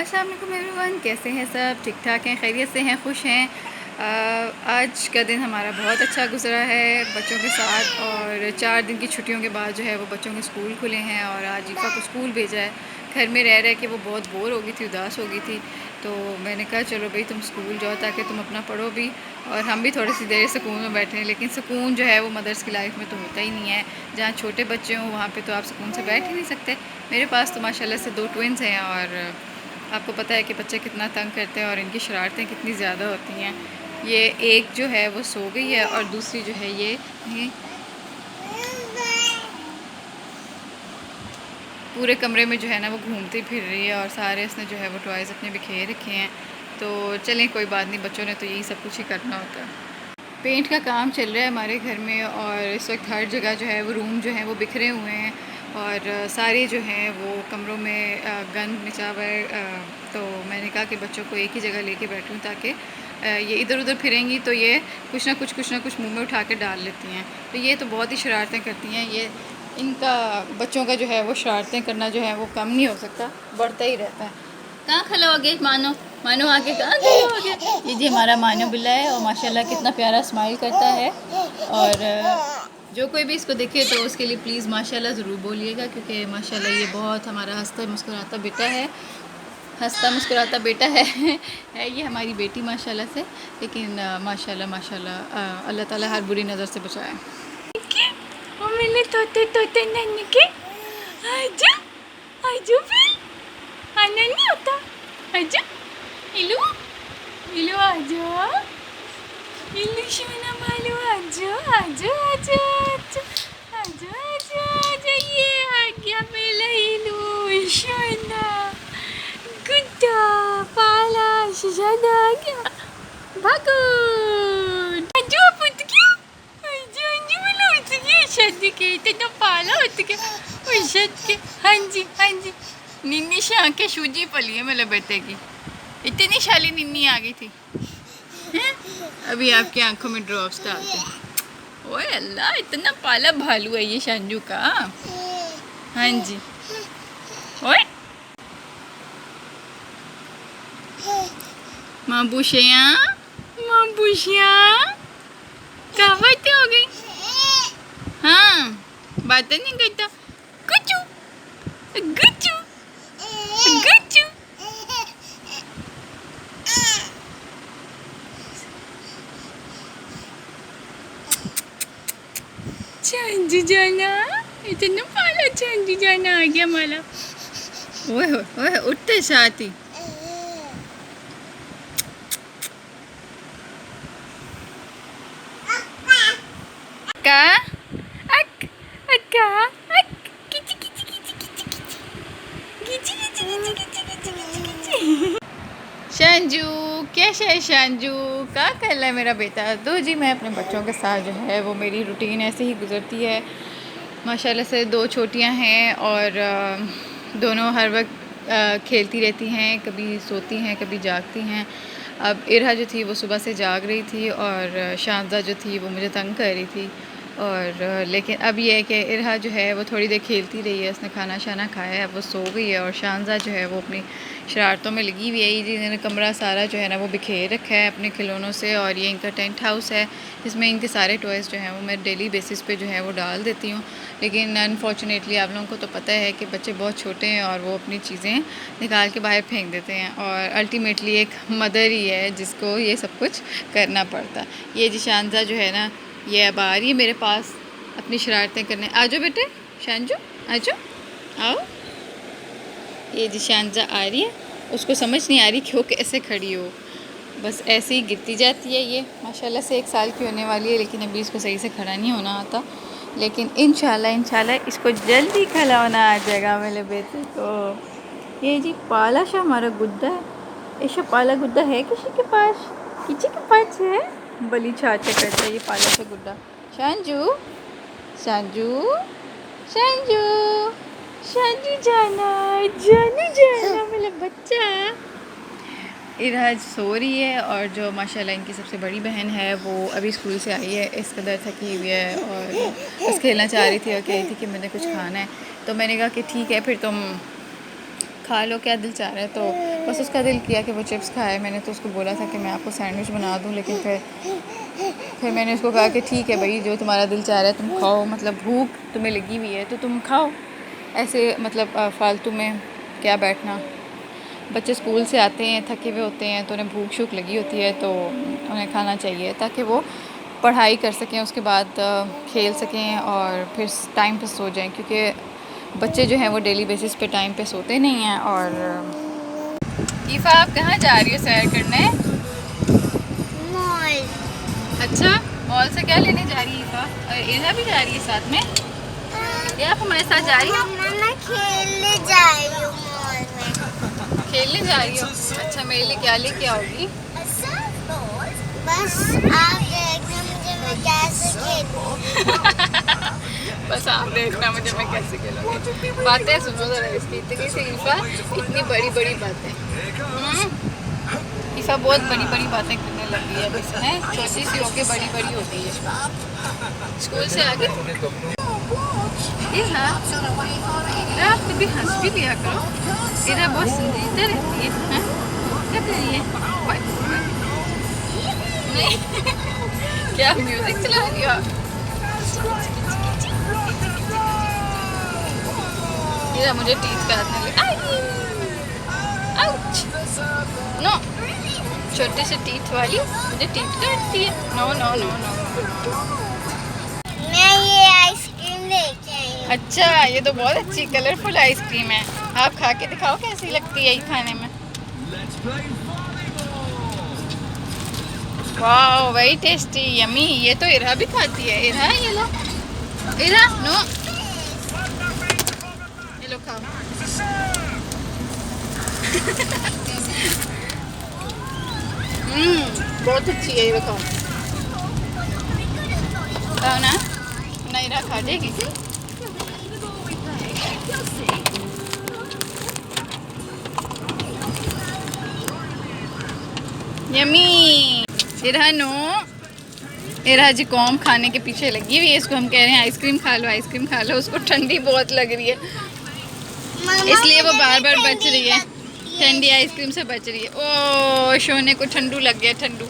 अस्सलाम वालेकुम एवरीवन, कैसे हैं सब? ठीक ठाक हैं, खैरियत से हैं, खुश हैं। आज का दिन हमारा बहुत अच्छा गुजरा है बच्चों के साथ। और 4 दिन की छुट्टियों के बाद जो है वो बच्चों के स्कूल खुले हैं और आज ईफ़ा को स्कूल भेजा है। घर में रह के वो बहुत बोर हो गई थी, उदास हो गई थी। तो मैंने कहा चलो भाई तुम स्कूल जाओ ताकि तुम अपना पढ़ो भी और हम भी थोड़ी सी देर सुकून में बैठें। लेकिन सुकून जो है वो मदर्स की लाइफ में तो होता ही नहीं है। जहाँ छोटे बच्चे हों वहाँ पे तो आप सुकून से बैठ ही नहीं सकते। मेरे पास तो माशाल्लाह से 2 ट्विन्स हैं और आपको पता है कि बच्चे कितना तंग करते हैं और इनकी शरारतें कितनी ज़्यादा होती हैं। ये एक जो है वो सो गई है और दूसरी जो है ये पूरे कमरे में जो है ना वो घूमती फिर रही है और सारे उसने जो है वो टॉयज़ अपने बिखेर रखे हैं। तो चलें कोई बात नहीं, बच्चों ने तो यही सब कुछ ही करना होता है। पेंट का काम चल रहा है हमारे घर में और इस वक्त हर जगह जो है वो रूम जो है वो बिखरे हुए हैं और सारे जो हैं वो कमरों में गंद मचा हुआ है। तो मैंने कहा कि बच्चों को एक ही जगह लेके बैठूं ताकि ये इधर उधर फिरेंगी तो ये कुछ ना कुछ मुंह में उठा के डाल लेती हैं। तो ये तो बहुत ही शरारतें करती हैं। ये इनका बच्चों का जो है वो शरारतें करना जो है वो कम नहीं हो सकता, बढ़ता ही रहता है। कहाँ खड़ा हो गया मानो? मानो आगे कहाँ खड़ा हो गया? ये जी हमारा मानो बिल्ला है और माशाल्लाह कितना प्यारा स्माइल करता है। और जो कोई भी इसको देखे तो उसके लिए प्लीज़ माशाल्लाह ज़रूर बोलिएगा, क्योंकि माशाल्लाह ये बहुत हमारा हंसता मुस्कुराता बेटा है। हंसता मुस्कुराता बेटा है है ये हमारी बेटी माशाल्लाह से। लेकिन माशाल्लाह माशाल्लाह अल्लाह ताला हर बुरी नज़र से बचाए। वो मैंने तोते तोते नन्ही के आजा आजो फिर आना नहीं होता। आजा इलू इलू आजा इलू सोना मालू आजा आजा आजा आजा आजा आजा आजा ये आ गया मेरा इलू सोना गुड्डा पाला शहजादा आ गया। भागो आजो पुत गया आजा आजा वाला उठ गया शादी के इतना पाला उठ गया उस के। हाँ जी निन्नी से आँखें सूजी पली है मेरे बेटे की। इतनी शाली निन्नी आ गई थी हैं? अभी आपकी आंखों में ड्रॉप्स डालते। ओए अल्लाह, इतना पाला भालू है ये शांजू का। हाँ जी ओए माबूशिया माबूशिया क्या बातें हो गई? हाँ बातें नहीं करता। गुच्चू गुच्चू गुच्चू चांदी जाना इतना पाला चांदी जाना आ गया माला। ओए उठते साथ ही अक्का अक्का अक किची किची किची किची किची किची किची किची किची किची किची। शांजू कैसा है? शांजू क्या कर रहा है मेरा बेटा? तो जी मैं अपने बच्चों के साथ जो है वो मेरी रूटीन ऐसे ही गुजरती है। माशाल्लाह से 2 छोटियां हैं और दोनों हर वक्त खेलती रहती हैं, कभी सोती हैं कभी जागती हैं। अब इरहा जो थी वो सुबह से जाग रही थी और शांजा जो थी वो मुझे तंग कर रही थी। और लेकिन अब ये है कि इरहा जो है वो थोड़ी देर खेलती रही है, उसने खाना शाना खाया है, अब वो सो गई है। और शांजा जो है वो अपनी शरारतों में लगी हुई है। ये जिन्होंने कमरा सारा जो है ना वो बिखेर रखा है अपने खिलौनों से। और ये इनका टेंट हाउस है जिसमें इनके सारे टॉयज़ जो हैं वो मैं डेली बेसिस पे जो है वो डाल देती हूँ। लेकिन अनफॉर्चुनेटली आप लोगों को तो पता है कि बच्चे बहुत छोटे हैं और वो अपनी चीज़ें निकाल के बाहर फेंक देते हैं और अल्टीमेटली एक मदर ही है जिसको ये सब कुछ करना पड़ता। ये जी शांजा जो है ना ये अब आ रही है मेरे पास अपनी शरारतें करने। आ जाओ बेटे शांजू आ जाओ आओ। ये जी शांजा आ रही है, उसको समझ नहीं आ रही कि वो कैसे खड़ी हो, बस ऐसे ही गिरती जाती है। ये माशाल्लाह से 1 साल की होने वाली है लेकिन अभी इसको सही से खड़ा नहीं होना आता। लेकिन इंशाल्लाह इसको जल्दी खड़ा होना आ जाएगा मेरे बेटे को। ये जी पाला सा हमारा गुड्डा है। ऐसा पाला गुड्डा है किसी के पास? किसी के पास है? बली छाते करता है ये पाला सा गुड्डा। शांजू शांजू शांजू शांजू जाना जाना जाना मेरा बच्चा। इरहा सो रही है और जो माशाल्लाह इनकी सबसे बड़ी बहन है वो अभी स्कूल से आई है, इस कदर थकी हुई है और बस खेलना चाह रही थी और कह रही थी कि मैंने कुछ खाना है। तो मैंने कहा कि ठीक है फिर तुम खा लो, क्या दिल चाह रहा है। तो बस उसका दिल किया कि वो चिप्स खाए। मैंने तो उसको बोला था कि मैं आपको सैंडविच बना दूँ, लेकिन फिर मैंने उसको कहा कि ठीक है भाई, जो तुम्हारा दिल चाह रहा है तुम खाओ, मतलब भूख तुम्हें लगी हुई है तो तुम खाओ, ऐसे मतलब फालतू में क्या बैठना। बच्चे स्कूल से आते हैं थके हुए होते हैं, तो उन्हें भूख शूख लगी होती है, तो उन्हें खाना चाहिए ताकि वो पढ़ाई कर सकें, उसके बाद खेल सकें और फिर टाइम पे सो जाएं, क्योंकि बच्चे जो हैं वो डेली बेसिस पे टाइम पे सोते नहीं हैं। और ईफ़ा, आप कहाँ जा रही हो सैर करने? मॉल। अच्छा, मॉल से क्या लेने जा रही है ईफ़ा? और इज़ा भी जा रही है साथ में? या आप हमारे साथ जा रही हो? मैं खेलने जा रही हूँ मॉल में। खेलने जा रही हो? अच्छा, मेरे लिए क्या लेके आओगी? बस आप देखना मुझे मैं कैसे खेलूँ। बस आप देखना मुझे मैं कैसे खेलूँगी। बातें सुनो ज़रा इसकी, इतनी सी ईफ़ा, इतनी बड़ी बड़ी बातें। ईफ़ा बहुत बड़ी बड़ी बातें करने लगी है अभी से, हैं? छोटी सी होके बड़ी बड़ी होती है। स्कूल से आ गई? आप कभी हंस भी लिया करो, इधर बहुत संजीदा रहती है। हाँ? क्या कर रही है? नहीं क्या म्यूजिक चला रही हो? ये मुझे टीच करने लगी। आउच! नो, छोटे से टीथ वाली मुझे टीच करती है। No no no no. मैं ये आइसक्रीम लेके आई हूँ। अच्छा, ये तो बहुत अच्छी कलरफुल आइसक्रीम है। आप खा के दिखाओ कैसी लगती है ये खाने में। वाह, वेरी टेस्टी, यमी। ये तो इरा भी खाती है। इरा, ये लो। इरा, नो, ये लो खाओ। बहुत अच्छी है, ये खाओ। खाओ ना, ना इरा खा जाएगी। यमी। इरा, नो। इरा जी कॉम खाने के पीछे लगी हुई है। इसको हम कह रहे हैं आइसक्रीम खा लो, आइसक्रीम खा लो। उसको ठंडी बहुत लग रही है, इसलिए वो बार बार बच रही है, ठंडी आइसक्रीम से बच रही है। ओ, शोने को ठंडू लग गया, ठंडू।